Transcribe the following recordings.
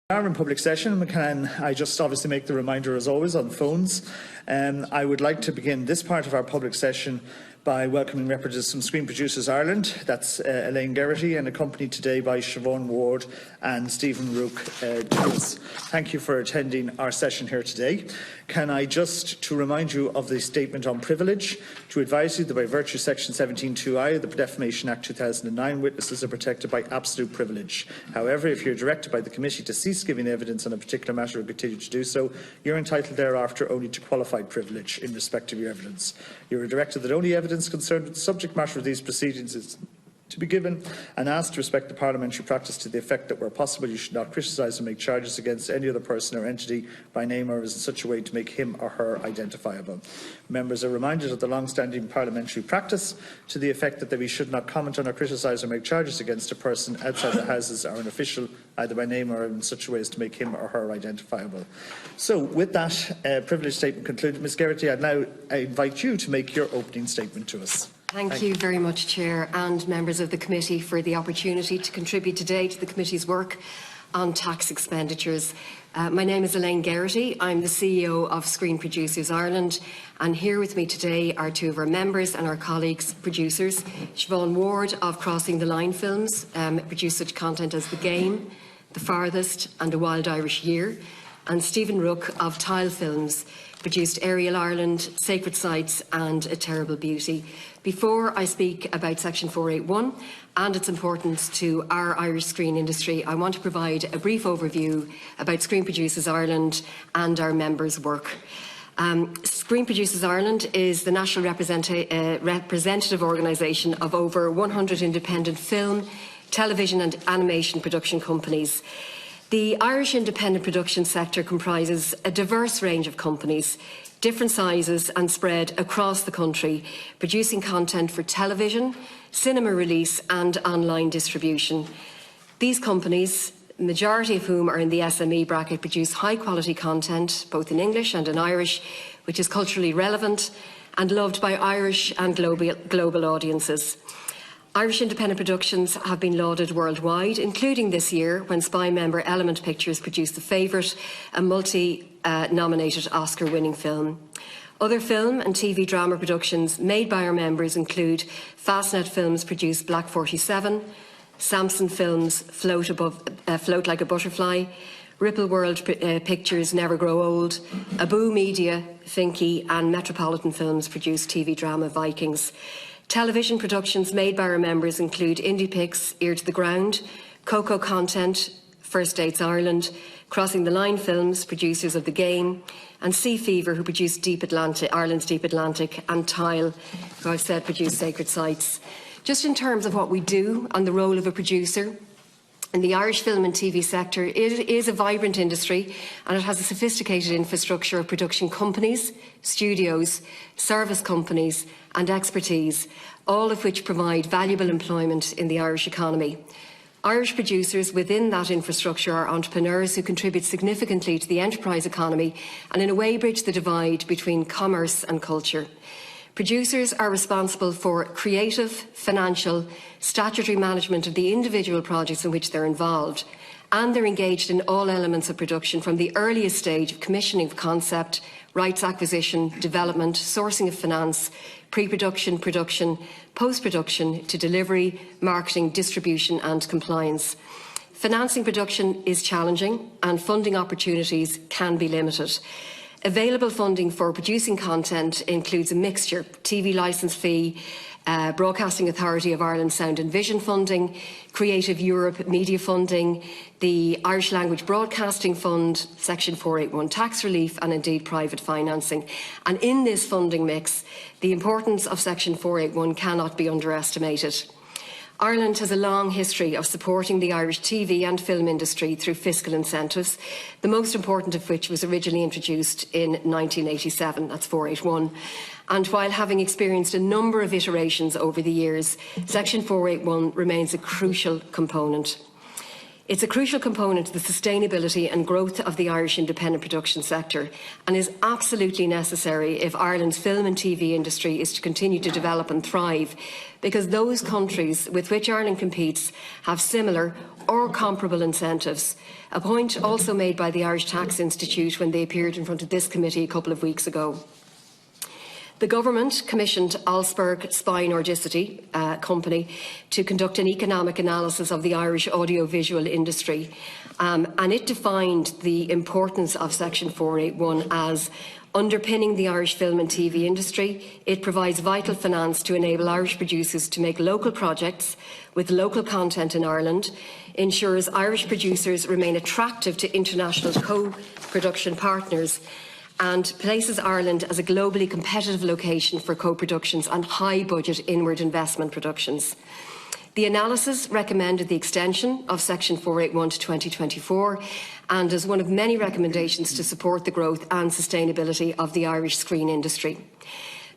We are in public session. Can I just obviously make the reminder, as always, on phones? I would like to begin this part of our public session by welcoming representatives from Screen Producers Ireland. That's Elaine Geraghty, and accompanied today by Siobhan Ward and Stephen Rook. Thank you for attending our session here today. Can I just, to remind you of the statement on privilege, to advise you that by virtue of Section 17(2)(I) of the Defamation Act 2009, witnesses are protected by absolute privilege. However, if you are directed by the committee to cease giving evidence on a particular matter and continue to do so, you are entitled thereafter only to qualified privilege in respect of your evidence. You are directed that only evidence concerned with the subject matter of these proceedings is to be given, and asked to respect the parliamentary practice to the effect that where possible you should not criticise or make charges against any other person or entity by name or in such a way to make him or her identifiable. Members are reminded of the long-standing parliamentary practice to the effect that we should not comment on or criticise or make charges against a person outside the Houses or an official either by name or in such a way as to make him or her identifiable. So with that privilege statement concluded, Ms Geraghty, I now invite you to make your opening statement to us. Thank you very much, Chair, and members of the committee, for the opportunity to contribute today to the committee's work on tax expenditures. My name is Elaine Geraghty. I'm the CEO of Screen Producers Ireland, and here with me today are two of our members and our colleagues producers. Siobhan Ward of Crossing the Line Films produced such content as The Game, The Farthest and A Wild Irish Year, and Stephen Rook of Tile Films produced Aerial Ireland, Sacred Sites and A Terrible Beauty. Before I speak about Section 481 and its importance to our Irish screen industry, I want to provide a brief overview about Screen Producers Ireland and our members' work. Screen Producers Ireland is the national representative organisation of over 100 independent film, television and animation production companies. The Irish independent production sector comprises a diverse range of companies, different sizes and spread across the country, producing content for television, cinema release and online distribution. These companies, the majority of whom are in the SME bracket, produce high-quality content, both in English and in Irish, which is culturally relevant and loved by Irish and global audiences. Irish independent productions have been lauded worldwide, including this year when Spy member Element Pictures produced The Favourite, a multi-nominated Oscar-winning film. Other film and TV drama productions made by our members include Fastnet Films produced Black 47, Samson Films Float Like a Butterfly, Ripple World Pictures Never Grow Old, Abu Media, Finky and Metropolitan Films produced TV drama Vikings. Television productions made by our members include Indie Ear to the Ground, Coco Content, First Dates Ireland, Crossing the Line Films, producers of The Game, and Sea Fever, who produced Ireland's Deep Atlantic, and Tile, who I've said produced Sacred Sites. Just in terms of what we do and the role of a producer, in the Irish film and TV sector, it is a vibrant industry and it has a sophisticated infrastructure of production companies, studios, service companies and expertise, all of which provide valuable employment in the Irish economy. Irish producers within that infrastructure are entrepreneurs who contribute significantly to the enterprise economy and in a way bridge the divide between commerce and culture. Producers are responsible for creative, financial, statutory management of the individual projects in which they're involved, and they're engaged in all elements of production from the earliest stage of commissioning of concept, rights acquisition, development, sourcing of finance, pre-production, production, post-production to delivery, marketing, distribution and compliance. Financing production is challenging and funding opportunities can be limited. Available funding for producing content includes a mixture: TV licence fee, Broadcasting Authority of Ireland Sound and Vision funding, Creative Europe media funding, the Irish Language Broadcasting Fund, Section 481 tax relief and indeed private financing. And in this funding mix, the importance of Section 481 cannot be underestimated. Ireland has a long history of supporting the Irish TV and film industry through fiscal incentives, the most important of which was originally introduced in 1987, that's 481. And while having experienced a number of iterations over the years, Section 481 remains a crucial component. It's a crucial component to the sustainability and growth of the Irish independent production sector and is absolutely necessary if Ireland's film and TV industry is to continue to develop and thrive, because those countries with which Ireland competes have similar or comparable incentives, a point also made by the Irish Tax Institute when they appeared in front of this committee a couple of weeks ago. The Government commissioned Allsberg Spy Nordicity company to conduct an economic analysis of the Irish audiovisual industry, and it defined the importance of Section 481 as underpinning the Irish film and TV industry. It provides vital finance to enable Irish producers to make local projects with local content in Ireland, ensures Irish producers remain attractive to international co-production partners, and places Ireland as a globally competitive location for co-productions and high-budget inward investment productions. The analysis recommended the extension of Section 481 to 2024 and as one of many recommendations to support the growth and sustainability of the Irish screen industry.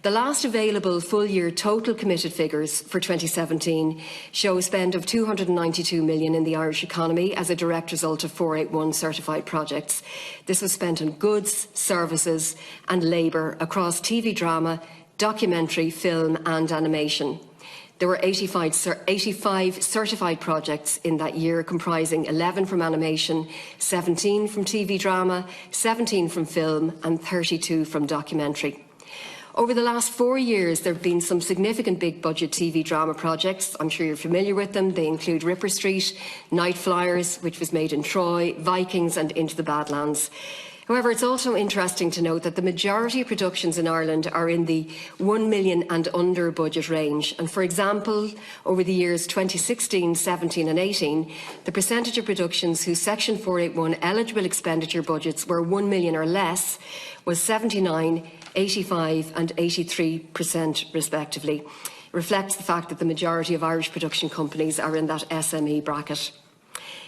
The last available full-year total committed figures for 2017 show a spend of €292 million in the Irish economy as a direct result of 481 certified projects. This was spent on goods, services and labour across TV drama, documentary, film and animation. There were 85 certified projects in that year, comprising 11 from animation, 17 from TV drama, 17 from film and 32 from documentary. Over the last 4 years, there have been some significant big budget TV drama projects. I'm sure you're familiar with them. They include Ripper Street, Night Flyers, which was made in Troy, Vikings and Into the Badlands. However, it's also interesting to note that the majority of productions in Ireland are in the 1 million and under budget range. And for example, over the years 2016, 17 and 18, the percentage of productions whose Section 481 eligible expenditure budgets were 1 million or less was 79, 85 and 83% respectively. It reflects the fact that the majority of Irish production companies are in that SME bracket.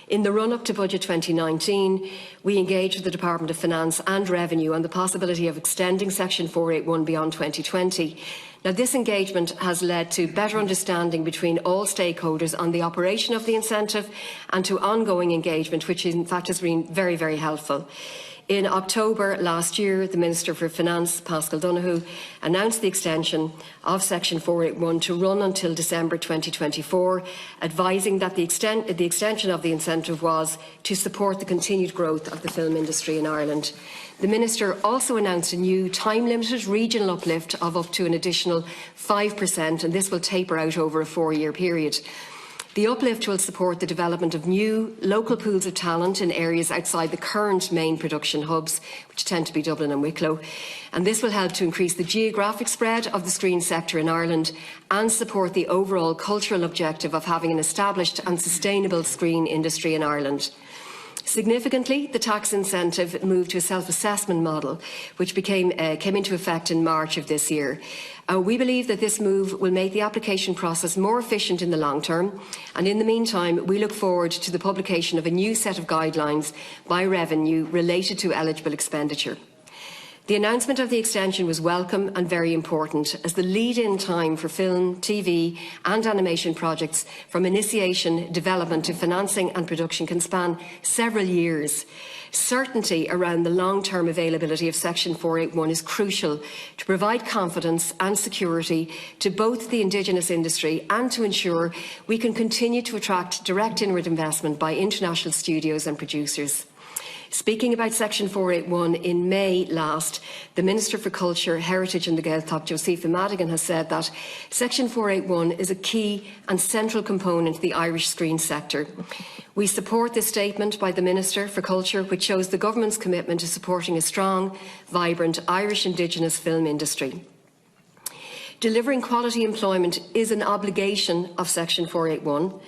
In the run-up to Budget 2019, we engaged with the Department of Finance and Revenue on the possibility of extending Section 481 beyond 2020. Now, this engagement has led to better understanding between all stakeholders on the operation of the incentive and to ongoing engagement, which in fact has been very, very helpful. In October last year, the Minister for Finance, Paschal Donoghue, announced the extension of Section 481 to run until December 2024, advising that the extension of the incentive was to support the continued growth of the film industry in Ireland. The Minister also announced a new time-limited regional uplift of up to an additional 5%, and this will taper out over a 4-year period. The uplift will support the development of new local pools of talent in areas outside the current main production hubs, which tend to be Dublin and Wicklow. And this will help to increase the geographic spread of the screen sector in Ireland and support the overall cultural objective of having an established and sustainable screen industry in Ireland. Significantly, the tax incentive moved to a self-assessment model, which came into effect in March of this year. We believe that this move will make the application process more efficient in the long term, and in the meantime, we look forward to the publication of a new set of guidelines by Revenue related to eligible expenditure. The announcement of the extension was welcome and very important, as the lead-in time for film, TV and animation projects from initiation, development to financing and production can span several years. Certainty around the long-term availability of Section 481 is crucial to provide confidence and security to both the indigenous industry and to ensure we can continue to attract direct inward investment by international studios and producers. Speaking about Section 481 in May last, the Minister for Culture, Heritage and the Gaeltacht, Josepha Madigan, has said that Section 481 is a key and central component of the Irish screen sector. We support this statement by the Minister for Culture, which shows the Government's commitment to supporting a strong, vibrant Irish Indigenous film industry. Delivering quality employment is an obligation of Section 481.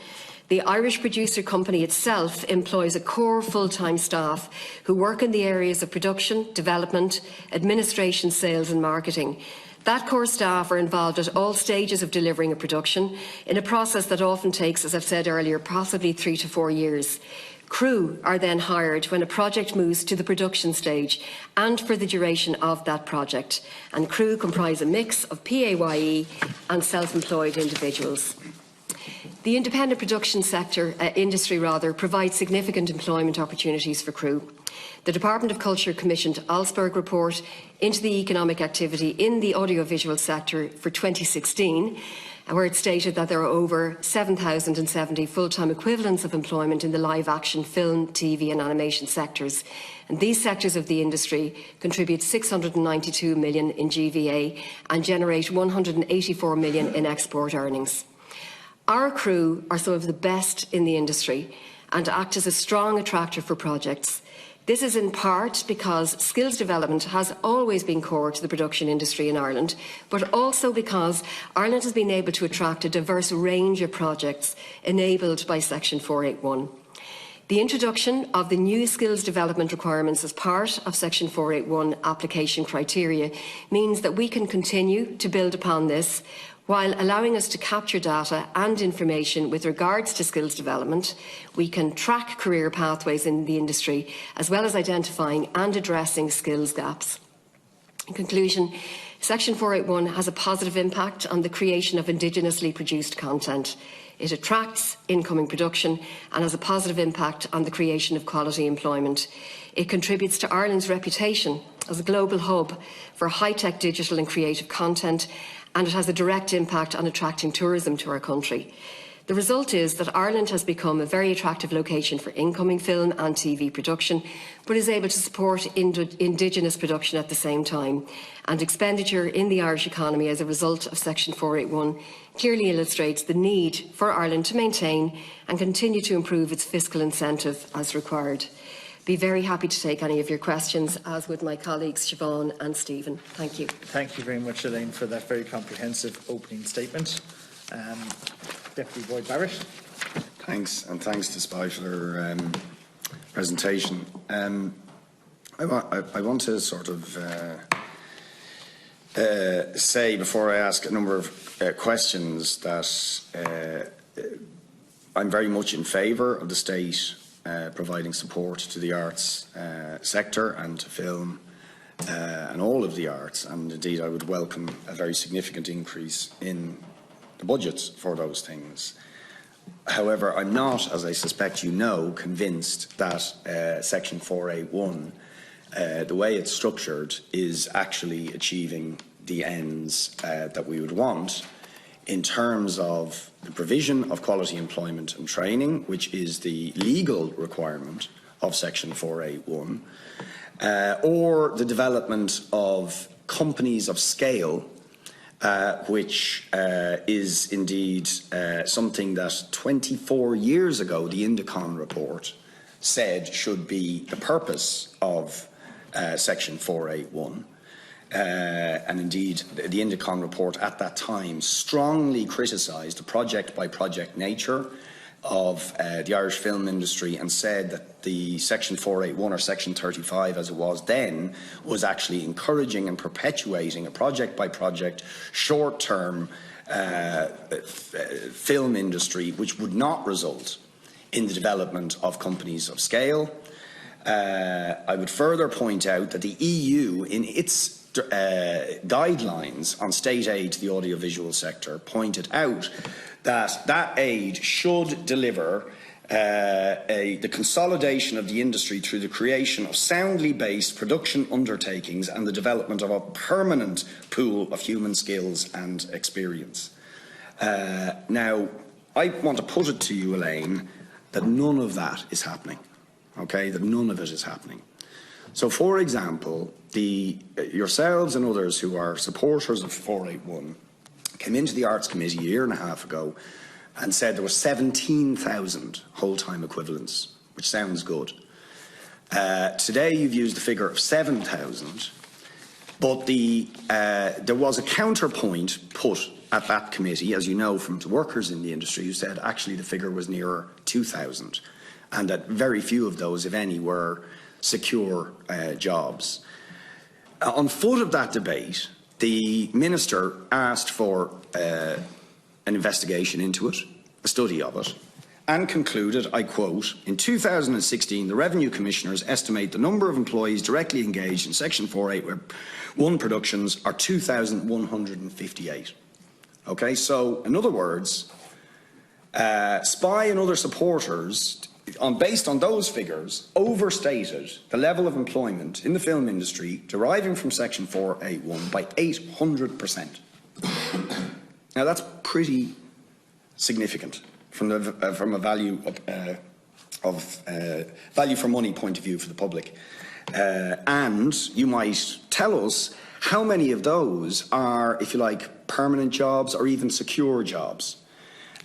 The Irish producer company itself employs a core full-time staff who work in the areas of production, development, administration, sales and marketing. That core staff are involved at all stages of delivering a production in a process that often takes, as I've said earlier, possibly 3 to 4 years. Crew are then hired when a project moves to the production stage and for the duration of that project. And crew comprise a mix of PAYE and self-employed individuals. The independent production sector, industry provides significant employment opportunities for crew. The Department of Culture commissioned Alsberg report into the economic activity in the audiovisual sector for 2016, where it stated that there are over 7,070 full-time equivalents of employment in the live-action film, TV and animation sectors. And these sectors of the industry contribute 692 million in GVA and generate 184 million in export earnings. Our crew are some of the best in the industry and act as a strong attractor for projects. This is in part because skills development has always been core to the production industry in Ireland, but also because Ireland has been able to attract a diverse range of projects enabled by Section 481. The introduction of the new skills development requirements as part of Section 481 application criteria means that we can continue to build upon this while allowing us to capture data and information with regards to skills development. We can track career pathways in the industry, as well as identifying and addressing skills gaps. In conclusion, Section 481 has a positive impact on the creation of indigenously produced content. It attracts incoming production and has a positive impact on the creation of quality employment. It contributes to Ireland's reputation as a global hub for high-tech digital and creative content, and it has a direct impact on attracting tourism to our country. The result is that Ireland has become a very attractive location for incoming film and TV production, but is able to support indigenous production at the same time. And expenditure in the Irish economy as a result of Section 481 clearly illustrates the need for Ireland to maintain and continue to improve its fiscal incentive as required. Be very happy to take any of your questions, as would my colleagues Siobhan and Stephen. Thank you. Thank you very much, Elaine, for that very comprehensive opening statement. Deputy Boyd Barrett. Thanks, and thanks to Spy for their presentation. I want to sort of say, before I ask a number of questions, that I'm very much in favour of the state providing support to the arts sector and to film and all of the arts, and indeed I would welcome a very significant increase in the budgets for those things. However, I'm not, as I suspect you know, convinced that Section 481, the way it's structured, is actually achieving the ends that we would want in terms of the provision of quality employment and training, which is the legal requirement of Section 481, or the development of companies of scale, which is indeed something that 24 years ago the Indicon report said should be the purpose of Section 481. And indeed, the Indicon report at that time strongly criticised the project-by-project nature of the Irish film industry and said that the Section 481, or Section 35 as it was then, was actually encouraging and perpetuating a project-by-project, short-term film industry which would not result in the development of companies of scale. I would further point out that the EU, in its guidelines on state aid to the audiovisual sector, pointed out that that aid should deliver the consolidation of the industry through the creation of soundly based production undertakings and the development of a permanent pool of human skills and experience. Now, I want to put it to you, Elaine, that none of that is happening. Okay, that none of it is happening. So, for example, yourselves and others who are supporters of 481 came into the Arts Committee a year and a half ago and said there were 17,000 whole-time equivalents, which sounds good. Today you've used the figure of 7,000, but there was a counterpoint put at that committee, as you know, from the workers in the industry, who said actually the figure was nearer 2,000, and that very few of those, if any, were secure jobs. On foot of that debate, the Minister asked for an investigation into it, a study of it, and concluded, I quote, "In 2016, the Revenue Commissioners estimate the number of employees directly engaged in Section 481 productions are 2,158. Okay, so in other words, Spy and other supporters, based on those figures, overstated the level of employment in the film industry deriving from Section 481 by 800%. Now, that's pretty significant from a value for money point of view for the public. And you might tell us how many of those are, if you like, permanent jobs or even secure jobs.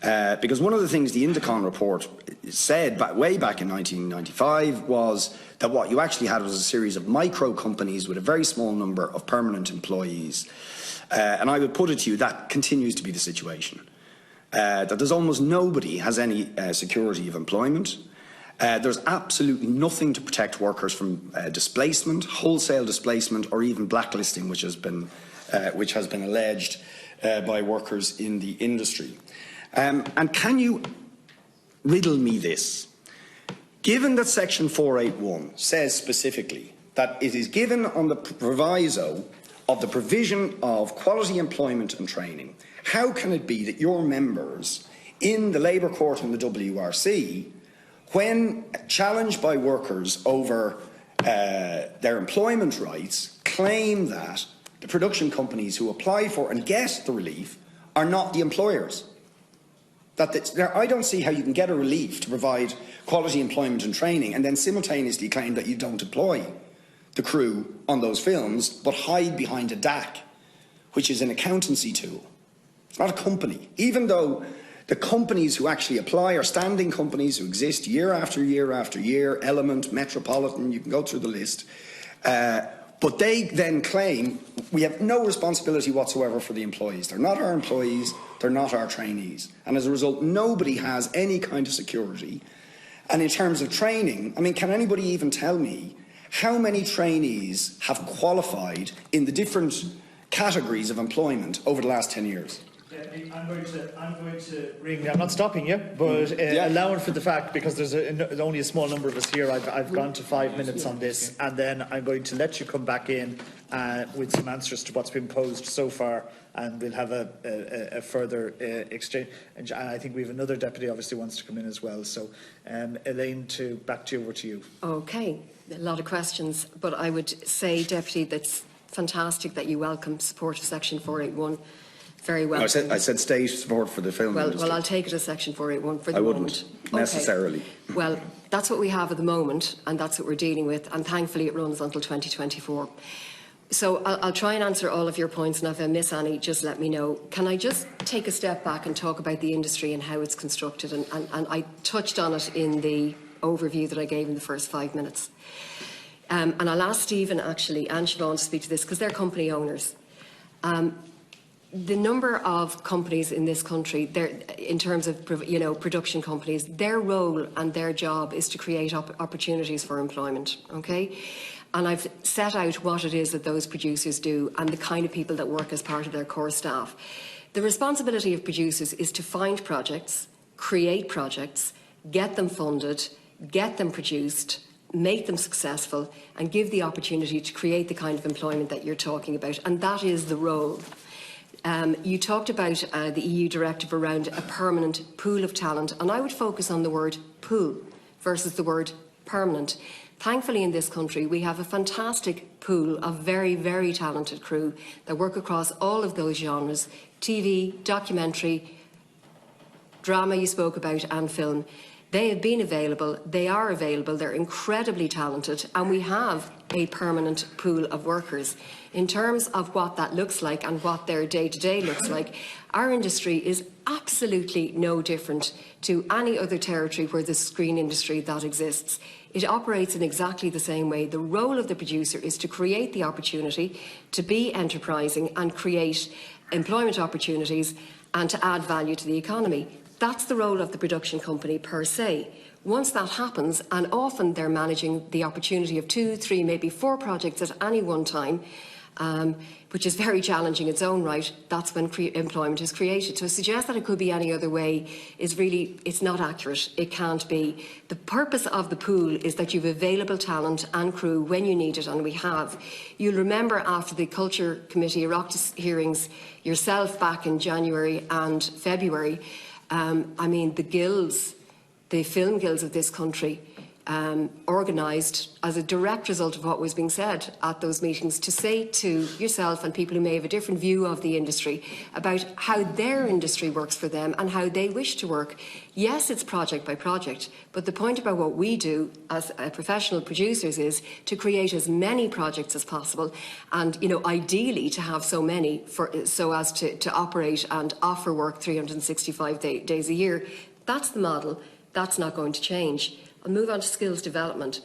Because one of the things the Indicon report said way back in 1995 was that what you actually had was a series of micro companies with a very small number of permanent employees. And I would put it to you that continues to be the situation. That there's almost nobody has any security of employment. There's absolutely nothing to protect workers from displacement, wholesale displacement, or even blacklisting, which has been alleged by workers in the industry. And can you riddle me this? Given that Section 481 says specifically that it is given on the proviso of the provision of quality employment and training, how can it be that your members in the Labour Court and the WRC, when challenged by workers over their employment rights, claim that the production companies who apply for and get the relief are not the employers? I don't see how you can get a relief to provide quality employment and training and then simultaneously claim that you don't employ the crew on those films, but hide behind a DAC, which is an accountancy tool. It's not a company. Even though the companies who actually apply are standing companies who exist year after year after year, Element, Metropolitan, you can go through the list. But they then claim we have no responsibility whatsoever for the employees. They're not our employees, they're not our trainees. And as a result, nobody has any kind of security. And in terms of training, I mean, can anybody even tell me how many trainees have qualified in the different categories of employment over the last 10 years? I'm going to ring. I'm not stopping you, but allowing for the fact, because there's only a small number of us here, I've gone to 5 minutes on this, and then I'm going to let you come back in with some answers to what's been posed so far, and we'll have a further exchange. And I think we have another deputy obviously wants to come in as well. So, Elaine, over to you. Okay, a lot of questions, but I would say, Deputy, that's fantastic that you welcome support of Section 481. Very well. I said state support for the film industry. Well, I'll take it as Section 481 for the moment. I wouldn't necessarily. Okay. Well, that's what we have at the moment, and that's what we're dealing with, and thankfully it runs until 2024. So I'll try and answer all of your points, and if I miss any, just let me know. Can I just take a step back and talk about the industry and how it's constructed? And I touched on it in the overview that I gave in the first 5 minutes. And I'll ask Stephen, actually, and Siobhan to speak to this, because they're company owners. The number of companies in this country, in terms of production companies, their role and their job is to create opportunities for employment. Okay, and I've set out what it is that those producers do and the kind of people that work as part of their core staff. The responsibility of producers is to find projects, create projects, get them funded, get them produced, make them successful, and give the opportunity to create the kind of employment that you're talking about. And that is the role. You talked about the EU directive around a permanent pool of talent, and I would focus on the word pool versus the word permanent. Thankfully, in this country, we have a fantastic pool of very, very talented crew that work across all of those genres: TV, documentary, drama you spoke about, and film. They have been available, they are available, they're incredibly talented, and we have a permanent pool of workers. In terms of what that looks like and what their day-to-day looks like, our industry is absolutely no different to any other territory where the screen industry that exists. It operates in exactly the same way. The role of the producer is to create the opportunity, to be enterprising and create employment opportunities and to add value to the economy. That's the role of the production company per se. Once that happens, and often they're managing the opportunity of 2, 3, maybe 4 projects at any one time, which is very challenging in its own right, that's when employment is created. To suggest that it could be any other way is really, it's not accurate. It can't be. The purpose of the pool is that you have available talent and crew when you need it, and we have. You'll remember after the Culture Committee Oireachtas hearings yourself back in January and February, I mean, the guilds, the film guilds of this country, organised as a direct result of what was being said at those meetings, to say to yourself and people who may have a different view of the industry about how their industry works for them and how they wish to work. Yes, it's project by project, but the point about what we do as professional producers is to create as many projects as possible, and ideally to have so many so as to operate and offer work 365 days a year. That's the model. That's not going to change. I'll move on to skills development.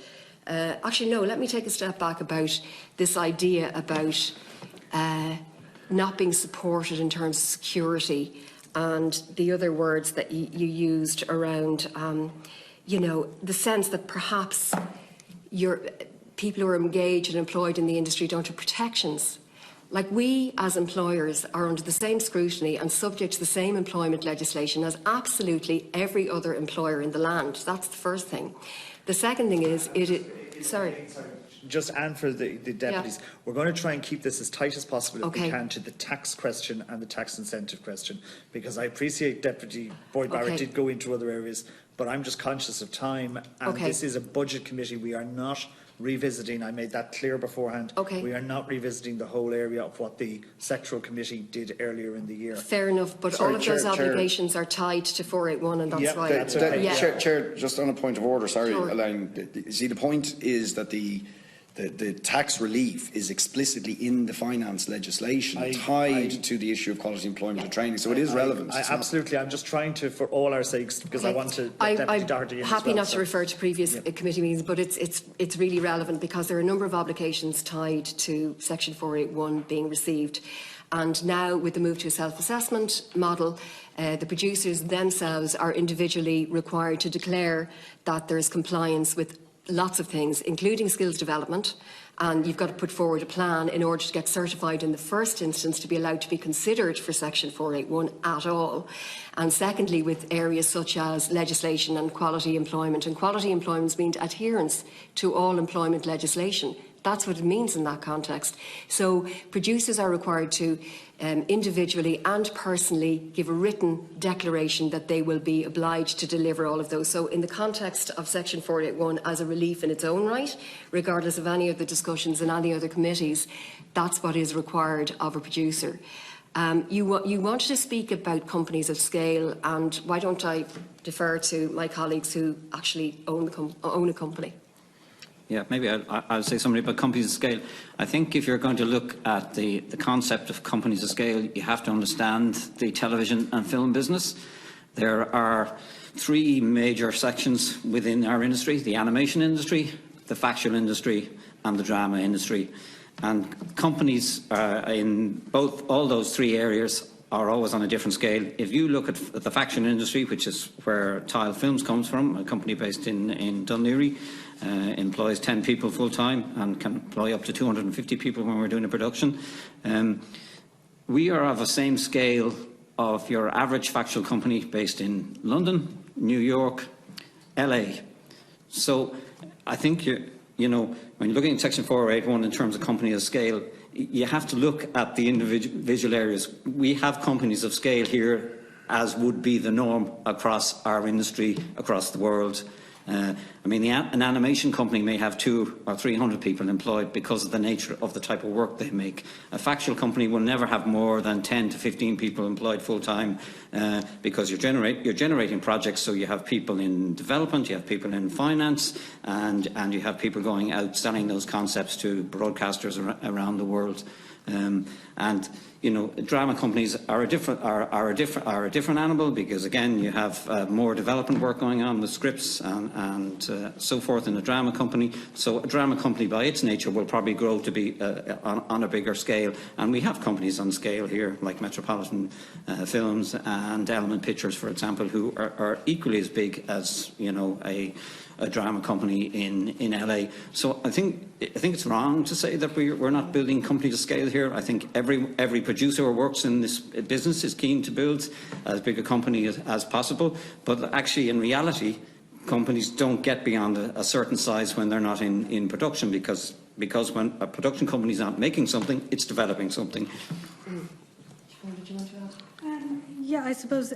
Actually, no, let me take a step back about this idea about not being supported in terms of security and the other words that you used around, the sense that perhaps people who are engaged and employed in the industry don't have protections. Like, we as employers are under the same scrutiny and subject to the same employment legislation as absolutely every other employer in the land. That's the first thing. The second thing is, sorry. Just and for the deputies, we're going to try and keep this as tight as possible if we can to the tax question and the tax incentive question, because I appreciate Deputy Boyd Barrett did go into other areas, but I'm just conscious of time, and this is a budget committee. We are not revisiting, I made that clear beforehand, we are not revisiting the whole area of what the sectoral committee did earlier in the year. Fair enough, but all of those obligations are tied to 481, and that's why. That's okay. Chair, just on a point of order, sorry, Elaine. See, the point is that the tax relief is explicitly in the finance legislation, tied to the issue of quality employment and training, so it is relevant. Absolutely, I'm just trying to, for all our sakes, because I want to Deputy Doherty in as well. I'm happy not to refer to previous committee meetings, but it's really relevant because there are a number of obligations tied to Section 481 being received. And now, with the move to a self-assessment model, the producers themselves are individually required to declare that there is compliance with lots of things, including skills development, and you've got to put forward a plan in order to get certified in the first instance to be allowed to be considered for Section 481 at all. And secondly, with areas such as legislation and quality employment, and quality employment means adherence to all employment legislation. That's what it means in that context. So producers are required to individually and personally give a written declaration that they will be obliged to deliver all of those. So in the context of Section 481 as a relief in its own right, regardless of any of the discussions in any other committees, that's what is required of a producer. You wanted to speak about companies of scale, and why don't I defer to my colleagues who actually own a company? Yeah, maybe I'll say something about companies of scale. I think if you're going to look at the concept of companies of scale, you have to understand the television and film business. There are three major sections within our industry: the animation industry, the factual industry, and the drama industry. And companies in all those three areas are always on a different scale. If you look at the factual industry, which is where Tile Films comes from, a company based in Dún Laoghaire, employs 10 people full-time and can employ up to 250 people when we're doing a production. We are of the same scale of your average factual company based in London, New York, LA. So I think, when you're looking at Section 481 in terms of companies of scale, you have to look at the individual areas. We have companies of scale here, as would be the norm across our industry, across the world. An animation company may have 200 or 300 people employed because of the nature of the type of work they make. A factual company will never have more than 10 to 15 people employed full-time because you're generating projects, so you have people in development, you have people in finance, and you have people going out selling those concepts to broadcasters around the world. Drama companies are a different animal because, again, you have more development work going on with scripts and so forth in a drama company. So a drama company, by its nature, will probably grow to be on a bigger scale. And we have companies on scale here, like Metropolitan Films and Element Pictures, for example, who are equally as big as a drama company in LA. So I think it's wrong to say that we're not building companies of scale here. I think every producer who works in this business is keen to build as big a company as possible. But actually, in reality, companies don't get beyond a certain size when they're not in production, because when a production company is not making something, it's developing something. Did you want to add? Yeah, I suppose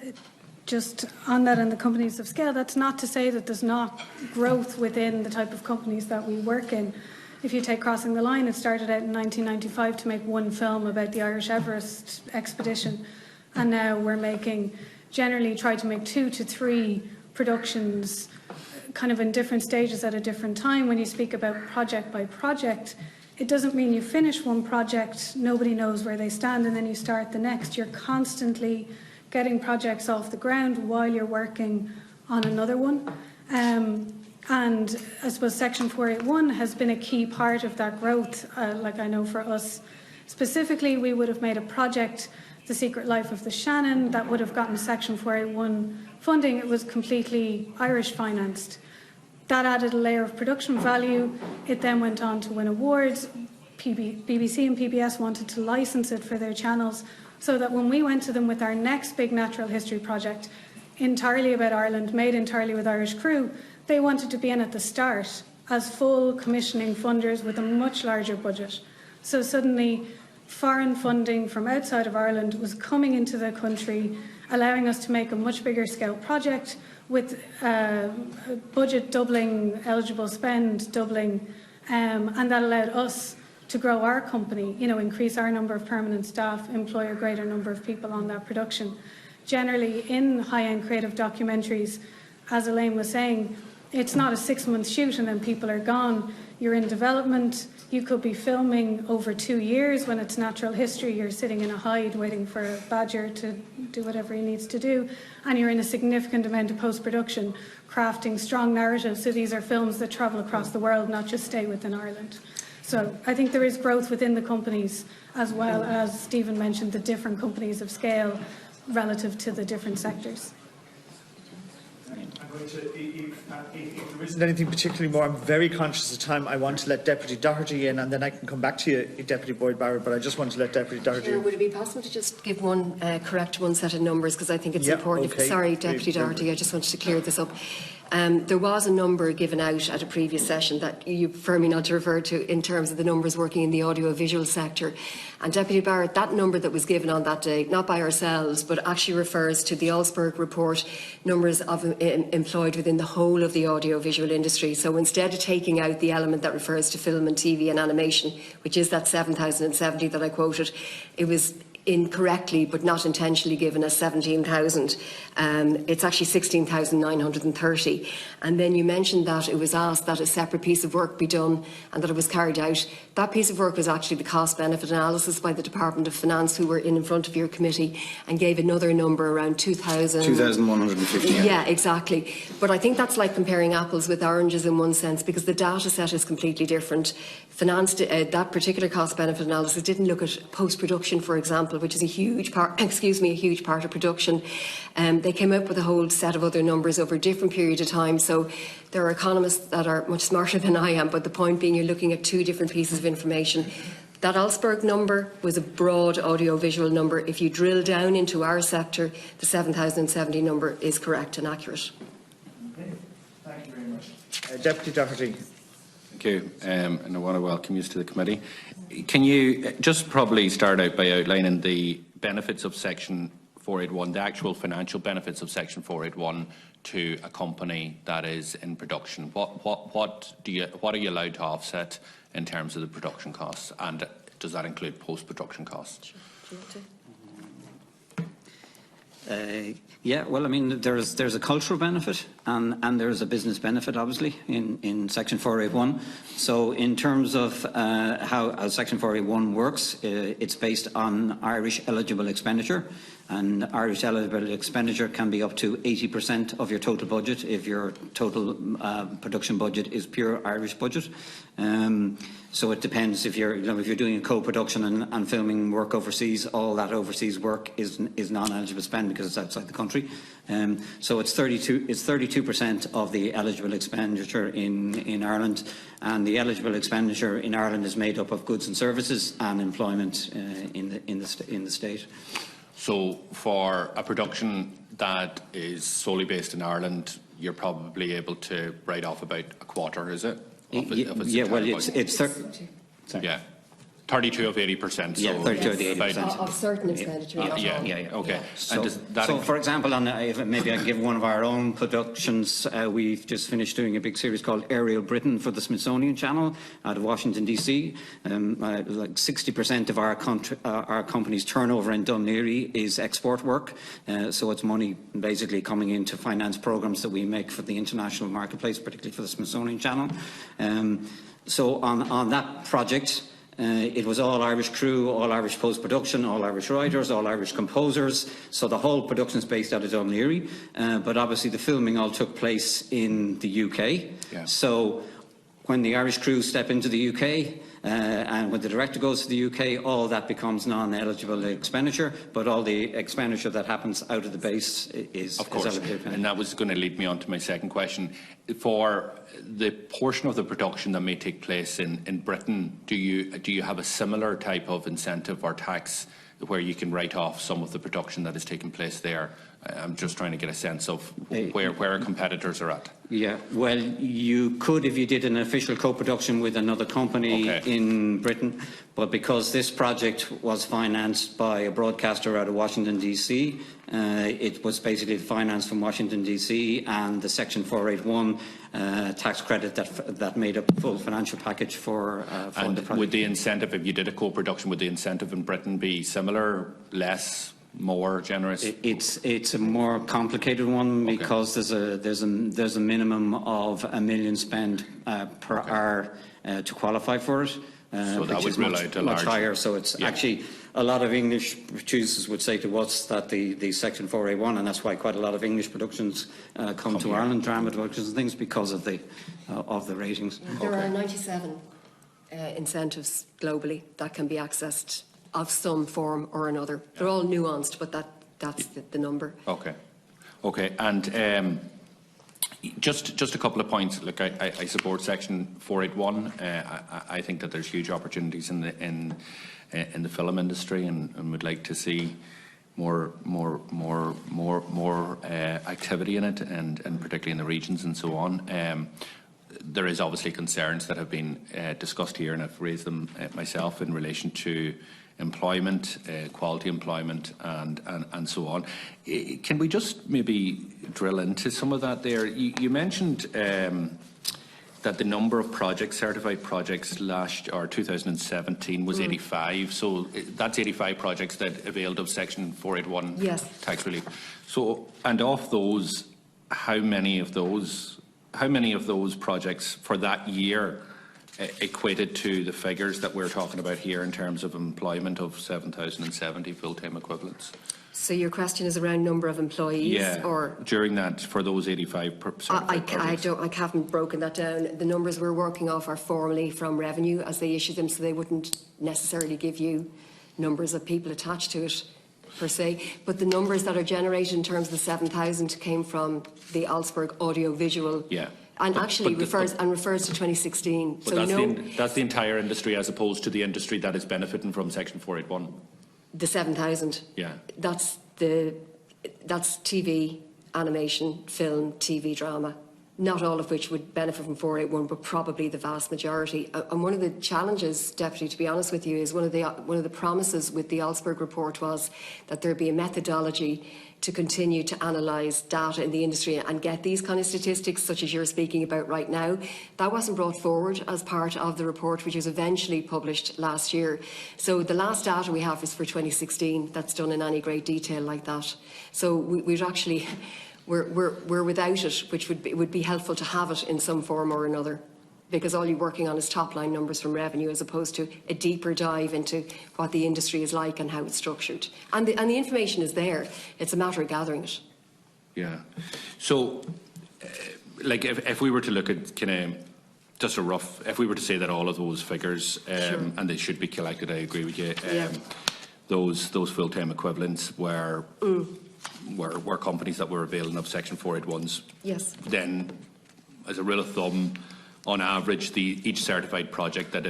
just on that and the companies of scale, that's not to say that there's not growth within the type of companies that we work in. If you take Crossing the Line, it started out in 1995 to make one film about the Irish Everest expedition, and now we're generally try to make 2 to 3 productions kind of in different stages at a different time. When you speak about project by project, it doesn't mean you finish one project, nobody knows where they stand, and then you start the next. You're constantly getting projects off the ground while you're working on another one. And I suppose Section 481 has been a key part of that growth. Like I know for us specifically, we would have made a project, The Secret Life of the Shannon, that would have gotten Section 481 funding. It was completely Irish financed. That added a layer of production value. It then went on to win awards. BBC and PBS wanted to license it for their channels, so that when we went to them with our next big natural history project, entirely about Ireland, made entirely with Irish crew, they wanted to be in at the start as full commissioning funders with a much larger budget. So suddenly, foreign funding from outside of Ireland was coming into the country, allowing us to make a much bigger scale project with budget doubling, eligible spend doubling, and that allowed us to grow our company, increase our number of permanent staff, employ a greater number of people on that production. Generally, in high-end creative documentaries, as Elaine was saying, it's not a 6-month shoot and then people are gone. You're in development. You could be filming over 2 years. When it's natural history, you're sitting in a hide waiting for a badger to do whatever he needs to do. And you're in a significant amount of post-production, crafting strong narratives. So these are films that travel across the world, not just stay within Ireland. So I think there is growth within the companies, as well as Stephen mentioned, the different companies of scale relative to the different sectors. If there isn't anything particularly more, I'm very conscious of time. I want to let Deputy Doherty in, and then I can come back to you, Deputy Boyd-Barrett, but I just want to let Deputy Doherty in. Would it be possible to just give correct one set of numbers, because I think it's important. Okay. Sorry, Deputy Doherty, I just wanted to clear this up. There was a number given out at a previous session that you prefer me not to refer to in terms of the numbers working in the audiovisual sector. And Deputy Barrett, that number that was given on that day, not by ourselves, but actually refers to the Allsberg report, numbers of employed within the whole of the audiovisual industry. So instead of taking out the element that refers to film and TV and animation, which is that 7,070 that I quoted, it was incorrectly but not intentionally given as 17,000. It's actually 16,930. And then you mentioned that it was asked that a separate piece of work be done and that it was carried out. That piece of work was actually the cost-benefit analysis by the Department of Finance, who were in front of your committee, and gave another number around 2,000. 2,150. Yeah, exactly. But I think that's like comparing apples with oranges in one sense, because the data set is completely different. That particular cost-benefit analysis didn't look at post-production, for example, which is a huge part of production. They came up with a whole set of other numbers over a different period of time. So there are economists that are much smarter than I am, but the point being you're looking at two different pieces of information. That Allsberg number was a broad audiovisual number. If you drill down into our sector, the 7,070 number is correct and accurate. Okay. Thank you very much. Deputy Doherty. Thank you, and I want to welcome you to the committee. Can you just probably start out by outlining the benefits of Section 481, the actual financial benefits of Section 481 to a company that is in production? What are you allowed to offset in terms of the production costs, and does that include post-production costs? Sure. Do you want to? Yeah, well, I mean, there's a cultural benefit and there's a business benefit, obviously, in Section 481. So in terms of how Section 481 works, it's based on Irish eligible expenditure, and Irish eligible expenditure can be up to 80% of your total budget if your total production budget is pure Irish budget. So it depends if you're doing a co-production and filming work overseas. All that overseas work is non-eligible spend because it's outside the country. So it's 32% of the eligible expenditure in Ireland, and the eligible expenditure in Ireland is made up of goods and services and employment in the state. So for a production that is solely based in Ireland, you're probably able to write off about a quarter, is it? Yeah, well, it's 30. Yeah. 32 of 80%. Yeah, so 32 of the about- 80%. Of certain expenditure, not all. Yeah, okay. So, And does that for example, maybe I can give one of our own productions. We've just finished doing a big series called Aerial Britain for the Smithsonian Channel out of Washington, D.C. Like 60% of our company's turnover in Dún Laoghaire is export work. So it's money basically coming in to finance programs that we make for the international marketplace, particularly for the Smithsonian Channel. So on that project, it was all Irish crew, all Irish post-production, all Irish writers, all Irish composers. So the whole production is based out of Dún Laoghaire. But obviously the filming all took place in the UK. Yeah. So when the Irish crew step into the UK, and when the director goes to the UK, all that becomes non-eligible expenditure, but all the expenditure that happens out of the base is Of course, eligible. and that was going to lead me on to my second question. For the portion of the production that may take place in Britain, do you have a similar type of incentive or tax where you can write off some of the production that is taking place there? I'm just trying to get a sense of where our competitors are at. Yeah, well, you could if you did an official co-production with another company in Britain, but because this project was financed by a broadcaster out of Washington, D.C., it was basically financed from Washington, D.C., and the Section 481 tax credit that made up the full financial package for the project. Would the incentive, if you did a co-production, would the incentive in Britain be similar, less, more generous? It's a more complicated one because there's a minimum of $1 million spent per hour to qualify for it, so that which would is rule out a much large higher. So it's actually a lot of English producers would say to us that the Section 481, and that's why quite a lot of English productions come to Ireland, drama productions and things, because of the ratings. There are 97 incentives globally that can be accessed of some form or another. They're all nuanced, but that's the number. Okay, and just a couple of points. Look, I support Section 481. I think that there's huge opportunities in the film industry, and would like to see more activity in it, and particularly in the regions and so on. There is obviously concerns that have been discussed here, and I've raised them myself in relation to employment, quality employment, and so on. Can we just maybe drill into some of that there? You mentioned that the number of projects, certified projects last, or 2017 was 85. So that's 85 projects that availed of Section 481 tax relief. So, and of those, how many of those projects for that year equated to the figures that we're talking about here in terms of employment of 7,070 full-time equivalents? So your question is around number of employees, or during that, for those 85 I haven't broken that down. The numbers we're working off are formally from revenue as they issue them, so they wouldn't necessarily give you numbers of people attached to it per se. But the numbers that are generated in terms of the 7,000 came from the Alsberg audio-visual. And actually refers to 2016. But that's the entire industry, as opposed to the industry that is benefiting from Section 481. The 7,000. That's TV, animation, film, TV drama. Not all of which would benefit from 481, but probably the vast majority. And one of the challenges, Deputy, to be honest with you, is one of the promises with the Alsberg report was that there'd be a methodology to continue to analyse data in the industry and get these kind of statistics, such as you're speaking about right now. That wasn't brought forward as part of the report, which was eventually published last year. So the last data we have is for 2016. That's done in any great detail like that. So we'd actually, we're without it, which would be helpful to have it in some form or another, because all you're working on is top-line numbers from revenue as opposed to a deeper dive into what the industry is like and how it's structured. And the information is there. It's a matter of gathering it. So, like, if we were to look at kind of just a rough, if we were to say that all of those figures, and they should be collected, I agree with you, those full-time equivalents were companies that were availing of Section 481s. Then, as a rule of thumb, on average, each certified project that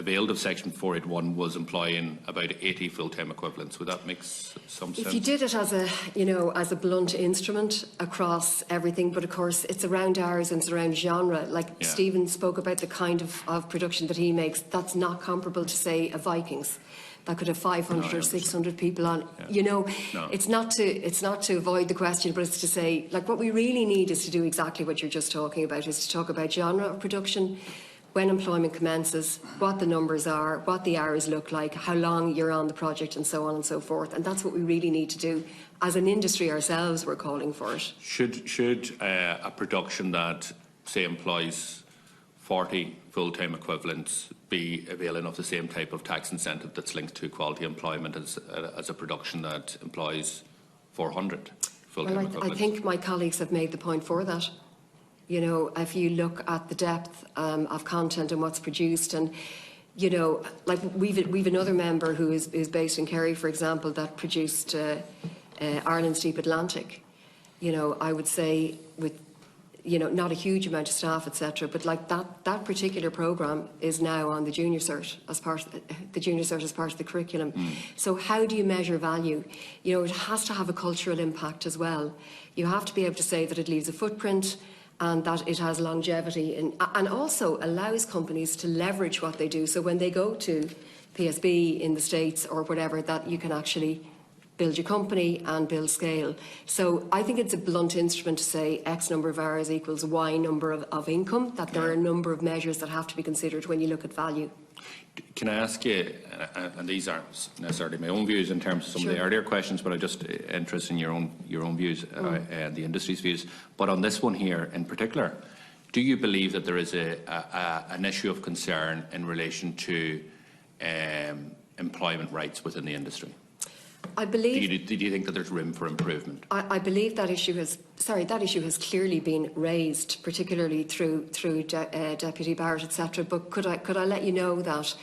availed of Section 481 was employing about 80 full-time equivalents. Would that make some sense? If you did it as a, as a blunt instrument across everything, but of course it's around hours and it's around genre. Like Stephen spoke about the kind of production that he makes, that's not comparable to, say, a Vikings. That could have 500 or 600 people on. It's not to avoid the question, but it's to say, like, what we really need is to do exactly what you're just talking about, is to talk about genre of production, when employment commences, what the numbers are, what the hours look like, how long you're on the project, and so on and so forth. And that's what we really need to do. As an industry ourselves, we're calling for it. Should a production that, say, employs 40 full-time equivalents be availing of the same type of tax incentive that's linked to quality employment as a production that employs 400 full-time equivalents? I think my colleagues have made the point for that. If you look at the depth of content and what's produced, and like we've another member who is based in Kerry, for example, that produced Ireland's Deep Atlantic. I would say with not a huge amount of staff, etc., but like that particular programme is now on the junior cert as part of the curriculum. So how do you measure value? It has to have a cultural impact as well. You have to be able to say that it leaves a footprint and that it has longevity, and also allows companies to leverage what they do. So when they go to PSB in the States or whatever, that you can actually build your company and build scale. So I think it's a blunt instrument to say X number of hours equals Y number of income, that there are a number of measures that have to be considered when you look at value. Can I ask you, and these aren't necessarily my own views in terms of some of the earlier questions, but I'm just interested in your own views and the industry's views. But on this one here in particular, do you believe that there is an issue of concern in relation to employment rights within the industry? I believe. Do you think that there's room for improvement? I believe that issue has clearly been raised, particularly through Deputy Barrett, etc. But could I let you know that,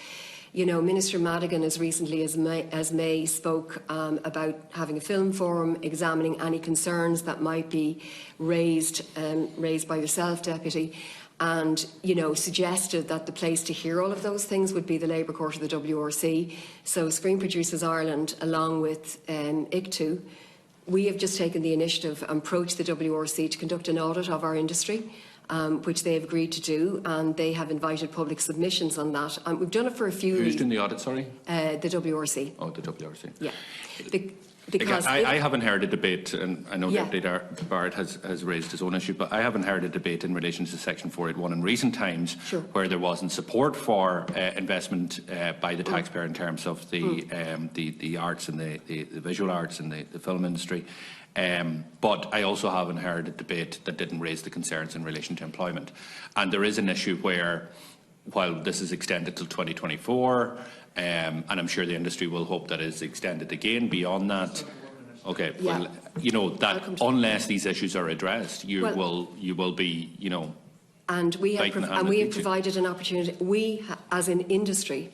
Minister Madigan, as recently as May, spoke about having a film forum, examining any concerns that might be raised by yourself, Deputy. And, suggested that the place to hear all of those things would be the Labour Court of the WRC. So Screen Producers Ireland, along with ICTU, we have just taken the initiative and approached the WRC to conduct an audit of our industry, which they have agreed to do, and they have invited public submissions on that. And we've done it for a few... Who's doing the audit, sorry? The WRC. Oh, the WRC. Yeah. Because I haven't heard a debate, and I know Deputy Barrett has raised his own issue, but I haven't heard a debate in relation to Section 481 in recent times where there wasn't support for investment by the taxpayer in terms of the arts and the visual arts and the film industry. But I also haven't heard a debate that didn't raise the concerns in relation to employment. And there is an issue where, while this is extended till 2024, and I'm sure the industry will hope that it's extended again beyond that. Okay, well, that unless these issues are addressed, you will be, And we have provided an opportunity. We, as an industry,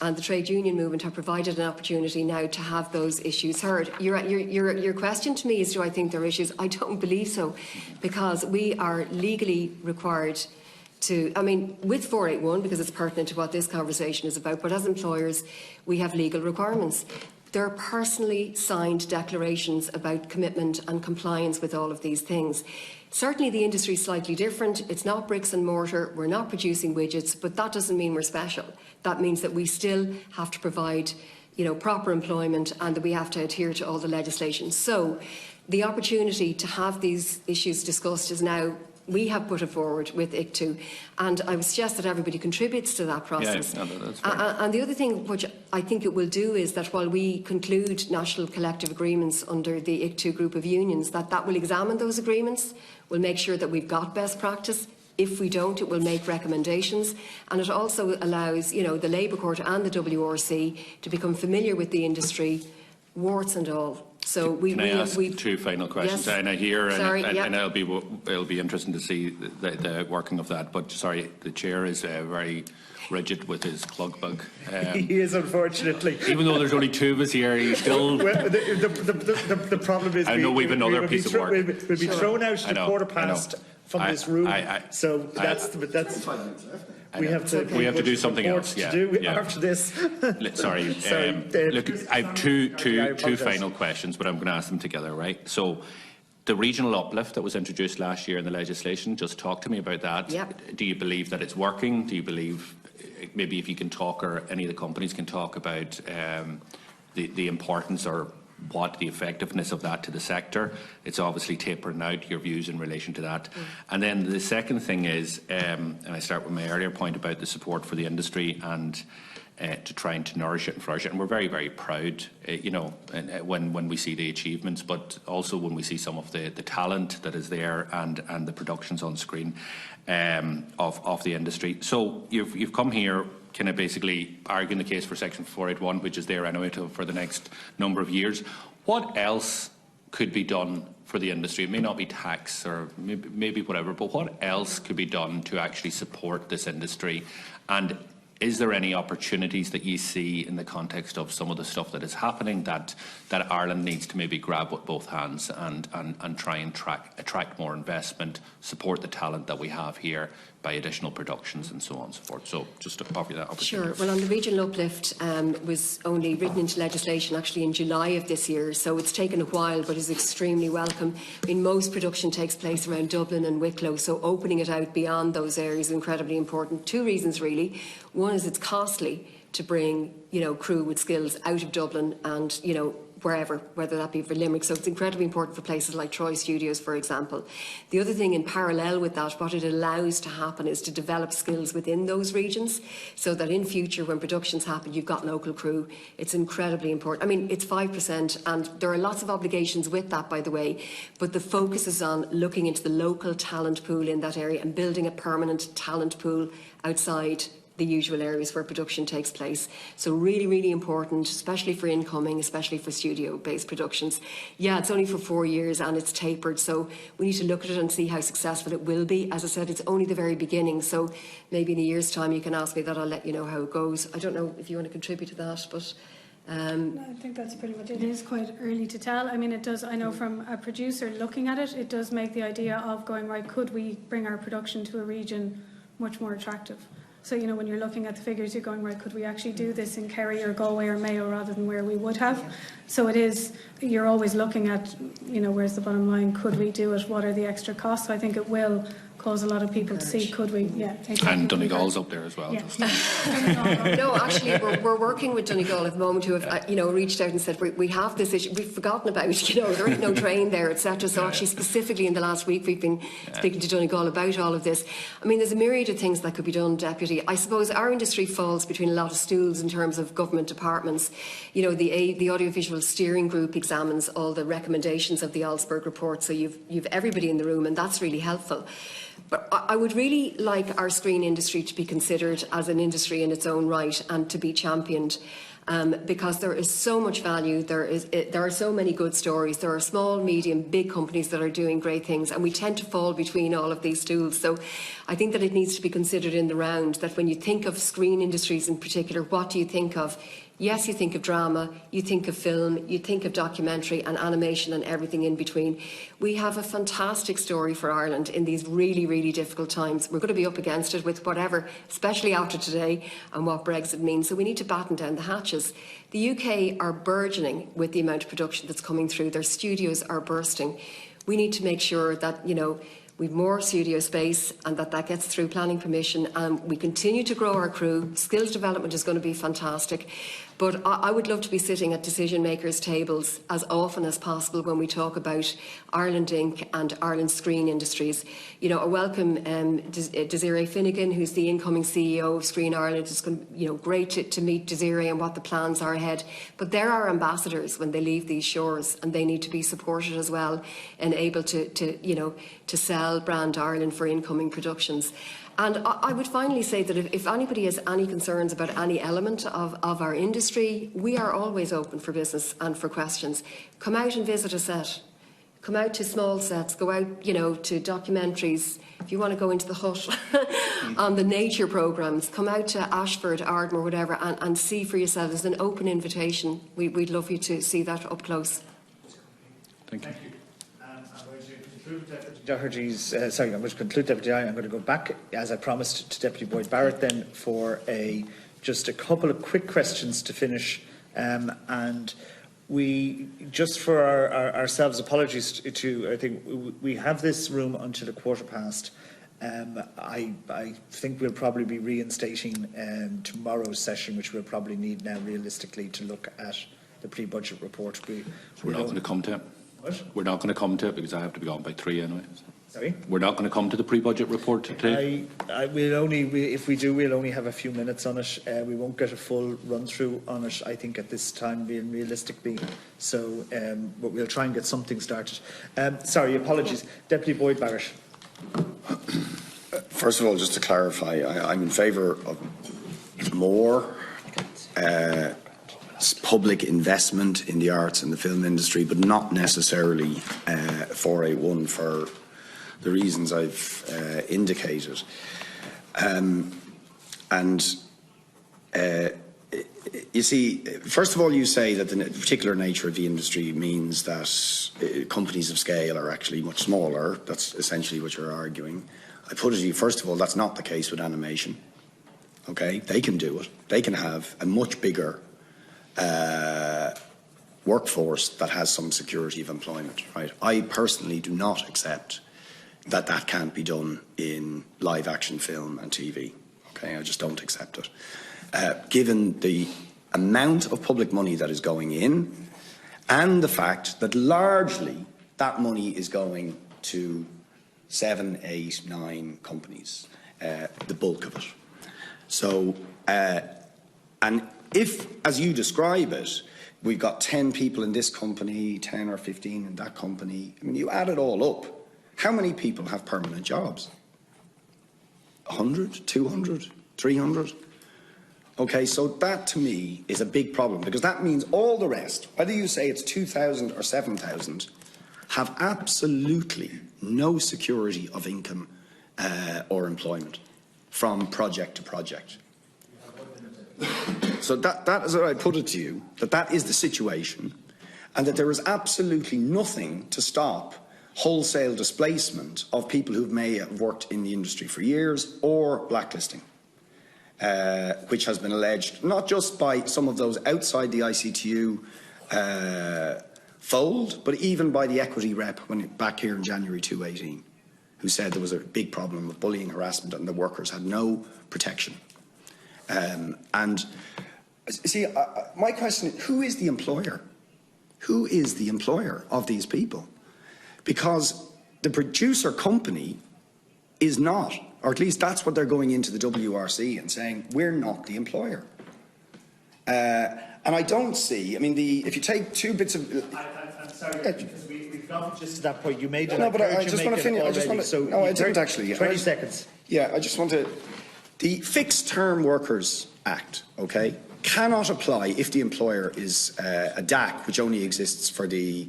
and the trade union movement have provided an opportunity now to have those issues heard. Your question to me is, do I think there are issues? I don't believe so, because we are legally required with 481, because it's pertinent to what this conversation is about, but as employers, we have legal requirements. There are personally signed declarations about commitment and compliance with all of these things. Certainly the industry is slightly different. It's not bricks and mortar. We're not producing widgets, but that doesn't mean we're special. That means that we still have to provide, proper employment, and that we have to adhere to all the legislation. So the opportunity to have these issues discussed is now. We have put it forward with ICTU, and I would suggest that everybody contributes to that process. Yeah, that's and the other thing which I think it will do is that while we conclude national collective agreements under the ICTU group of unions, that will examine those agreements, will make sure that we've got best practice. If we don't, it will make recommendations, and it also allows, the Labour Court and the WRC to become familiar with the industry, warts and all. So Can I ask two final questions? Yes. And I hear, and it'll be interesting to see the working of that. But sorry, the chair is very rigid with his clug bug. He is, unfortunately. Even though there's only two of us here, he's still. Well, the problem is, I know we've another piece of work. We'll be thrown out at 1:15 from this room. So that's. We have to do something else. Yeah, after this. Sorry. Look, I have two final questions, but I'm going to ask them together, right? So, the regional uplift that was introduced last year in the legislation, just talk to me about that. Yep. Do you believe that it's working? Do you believe, maybe if you can talk, or any of the companies can talk about the importance or what the effectiveness of that to the sector? It's obviously tapering out. Your views in relation to that. And then the second thing is, and I start with my earlier point about the support for the industry and to try and to nourish it and flourish it. And we're very, very proud, you know, when we see the achievements, but also when we see some of the talent that is there and the productions on screen of the industry. So you've come here kind of basically arguing the case for Section 481, which is there anyway for the next number of years. What else could be done for the industry? It may not be tax or maybe whatever, but what else could be done to actually support this industry? And is there any opportunities that you see in the context of some of the stuff that is happening that Ireland needs to maybe grab with both hands and try and attract more investment, support the talent that we have here by additional productions and so on and so forth? So just to offer you that opportunity. Sure. Well, on the regional uplift, was only written into legislation actually in July of this year, so it's taken a while but is extremely welcome. I mean, most production takes place around Dublin and Wicklow, so opening it out beyond those areas is incredibly important. Two reasons really. One is it's costly to bring, you know, crew with skills out of Dublin and, you know, wherever, whether that be for Limerick. So it's incredibly important for places like Troy Studios, for example. The other thing in parallel with that, what it allows to happen is to develop skills within those regions so that in future when productions happen, you've got local crew. It's incredibly important. I mean, it's 5% and there are lots of obligations with that, by the way, but the focus is on looking into the local talent pool in that area and building a permanent talent pool outside the usual areas where production takes place. So really, really important, especially for incoming, especially for studio-based productions. Yeah, it's only for 4 years and it's tapered, so we need to look at it and see how successful it will be. As I said, it's only the very beginning, so maybe in a year's time you can ask me that, I'll let you know how it goes. I don't know if you want to contribute to that, but... No, I think that's pretty much it. It is quite early to tell. I mean, it does, I know from a producer looking at it, it does make the idea of going, right, could we bring our production to a region much more attractive? So, you know, when you're looking at the figures, you're going, right, could we actually do this in Kerry or Galway or Mayo rather than where we would have? So it is, you're always looking at, you know, where's the bottom line? Could we do it? What are the extra costs? So I think it will cause a lot of people to see, could we? Yeah. And Donegal's up there as well. Yeah. No, actually, we're working with Donegal at the moment who have, you know, reached out and said, we have this issue, we've forgotten about it, you know, there ain't no train there, etc. So actually, specifically in the last week, we've been speaking to Donegal about all of this. I mean, there's a myriad of things that could be done, Deputy. I suppose our industry falls between a lot of stools in terms of government departments. You know, the Audiovisual Steering Group examines all the recommendations of the Alsberg report, so you've everybody in the room, and that's really helpful. But I would really like our screen industry to be considered as an industry in its own right and to be championed. Because there is so much value, there are so many good stories. There are small, medium, big companies that are doing great things, and we tend to fall between all of these stools. So I think that it needs to be considered in the round that when you think of screen industries in particular, what do you think of? Yes, you think of drama, you think of film, you think of documentary and animation and everything in between. We have a fantastic story for Ireland in these really, really difficult times. We're going to be up against it with whatever, especially after today and what Brexit means. So we need to batten down the hatches. The UK are burgeoning with the amount of production that's coming through. Their studios are bursting. We need to make sure that, you know, we've more studio space and that gets through planning permission, and we continue to grow our crew. Skills development is going to be fantastic. But I would love to be sitting at decision makers' tables as often as possible when we talk about Ireland Inc. and Ireland screen industries. You know, I welcome Desiree Finnegan, who's the incoming CEO of Screen Ireland. It's going to, you know, great to meet Desiree and what the plans are ahead. But they're our ambassadors when they leave these shores, and they need to be supported as well and able to you know, to sell brand Ireland for incoming productions. And I would finally say that if anybody has any concerns about any element of our industry, we are always open for business and for questions. Come out and visit a set. Come out to small sets. Go out, you know, to documentaries. If you want to go into the hut on the nature programmes, come out to Ashford, Ardmore, whatever, and see for yourself. It's an open invitation. We'd love you to see that up close. Thank you. I'm going to I'm going to conclude, Deputy I. I'm going to go back, as I promised, to Deputy Boyd Barrett then for just a couple of quick questions to finish. And we, just for ourselves, apologies to, I think we have this room until 1:15. I think we'll probably be reinstating tomorrow's session, which we'll probably need now realistically to look at the pre-budget report. We're not going to come to it. What? We're not going to come to it because I have to be gone by 3 anyway. Sorry? We're not going to come to the pre-budget report today. If we do, we'll only have a few minutes on it. We won't get a full run-through on it, I think, at this time, being realistically. So, but we'll try and get something started. Sorry, apologies. Deputy Boyd Barrett. First of all, just to clarify, I'm in favour of more public investment in the arts and the film industry, but not necessarily 481 for the reasons I've indicated. You see, first of all, you say that the particular nature of the industry means that companies of scale are actually much smaller. That's essentially what you're arguing. I put it to you, first of all, that's not the case with animation. Okay, they can do it. They can have a much bigger workforce that has some security of employment, right? I personally do not accept that that can't be done in live action film and TV. Okay, I just don't accept it. Given the amount of public money that is going in and the fact that largely that money is going to 7, 8, 9 companies, the bulk of it. So, and if, as you describe it, we've got 10 people in this company, 10 or 15 in that company, I mean, you add it all up, how many people have permanent jobs? 100, 200, 300? Okay, so that to me is a big problem, because that means all the rest, whether you say it's 2,000 or 7,000, have absolutely no security of income or employment from project to project. So that is what I put it to you, that is the situation, and that there is absolutely nothing to stop wholesale displacement of people who may have worked in the industry for years, or blacklisting, which has been alleged not just by some of those outside the ICTU fold, but even by the equity rep back here in January 2018, who said there was a big problem of bullying, harassment, and the workers had no protection. And see, my question is, who is the employer? Who is the employer of these people? Because the producer company is not, or at least that's what they're going into the WRC and saying, we're not the employer. And I don't see, I mean, if you take two bits of... I'm sorry, because we've got just to that point. You made it. No, but I just want to finish. I didn't actually. 20 seconds. Yeah, I just want to... The Fixed Term Workers Act, okay, cannot apply if the employer is a DAC, which only exists for the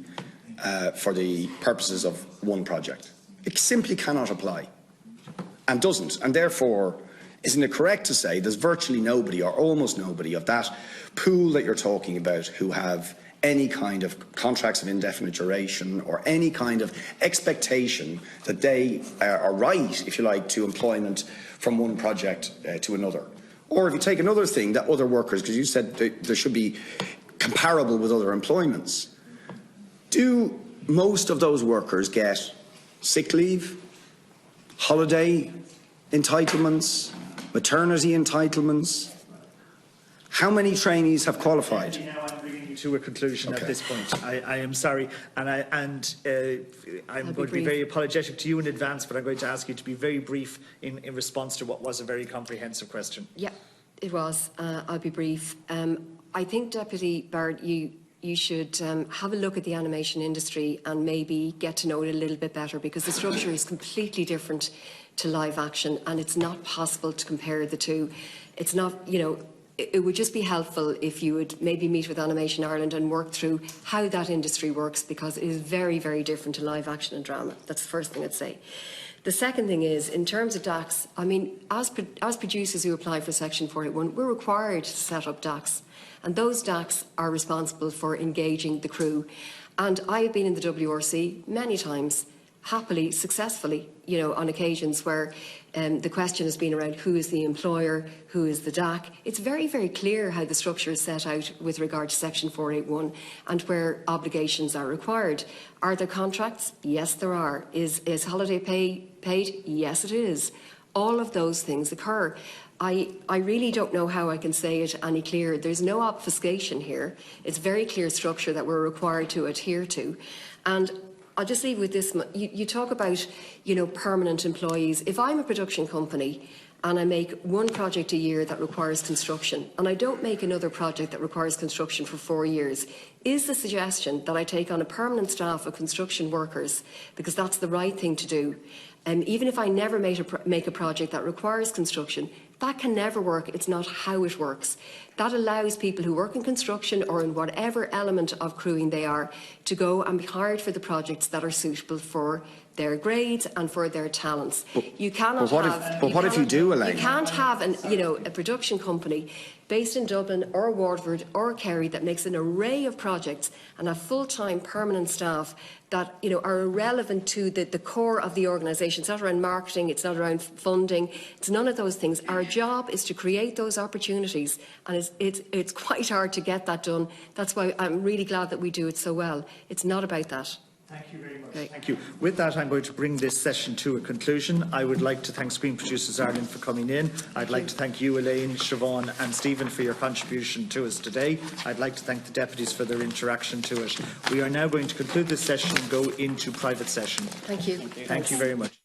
purposes of one project. It simply cannot apply, and doesn't. And therefore, isn't it correct to say there's virtually nobody, or almost nobody, of that pool that you're talking about who have any kind of contracts of indefinite duration or any kind of expectation that they are right, if you like, to employment from one project to another? Or if you take another thing, that other workers, because you said there should be comparable with other employments, do most of those workers get sick leave, holiday entitlements, maternity entitlements? How many trainees have qualified? Now I'm bringing you to a conclusion at this point. I am sorry, and I'm going to be very apologetic to you in advance, but I'm going to ask you to be very brief in response to what was a very comprehensive question. Yeah, it was. I'll be brief. I think, Deputy Barrett, you should have a look at the animation industry and maybe get to know it a little bit better, because the structure is completely different to live action, and it's not possible to compare the two. It's not, you know, it would just be helpful if you would maybe meet with Animation Ireland and work through how that industry works, because it is very, very different to live action and drama. That's the first thing I'd say. The second thing is, in terms of DACs, I mean, as producers who apply for Section 481, we're required to set up DACs. And those DACs are responsible for engaging the crew. And I have been in the WRC many times, happily, successfully, on occasions where the question has been around who is the employer, who is the DAC. It's very, very clear how the structure is set out with regard to Section 481 and where obligations are required. Are there contracts? Yes, there are. Is holiday pay paid? Yes, it is. All of those things occur. I really don't know how I can say it any clearer. There's no obfuscation here. It's very clear structure that we're required to adhere to. And I'll just leave with this. You talk about, permanent employees. If I'm a production company and I make one project a year that requires construction, and I don't make another project that requires construction for 4 years, is the suggestion that I take on a permanent staff of construction workers, because that's the right thing to do, even if I never make a project that requires construction, that can never work. It's not how it works. That allows people who work in construction or in whatever element of crewing they are to go and be hired for the projects that are suitable for their grades and for their talents. You cannot what if you do, Elaine? You can't have a production company based in Dublin or Waterford or Kerry that makes an array of projects and have full-time permanent staff that are irrelevant to the core of the organisation. It's not around marketing, it's not around funding, it's none of those things. Our job is to create those opportunities, and it's quite hard to get that done. That's why I'm really glad that we do it so well. It's not about that. Thank you very much. Great. Thank you. With that, I'm going to bring this session to a conclusion. I would like to thank Screen Producers Ireland for coming in. I'd like to thank you, Elaine, Siobhan and Stephen, for your contribution to us today. I'd like to thank the deputies for their interaction to it. We are now going to conclude this session and go into private session. Thank you. Thank you very much.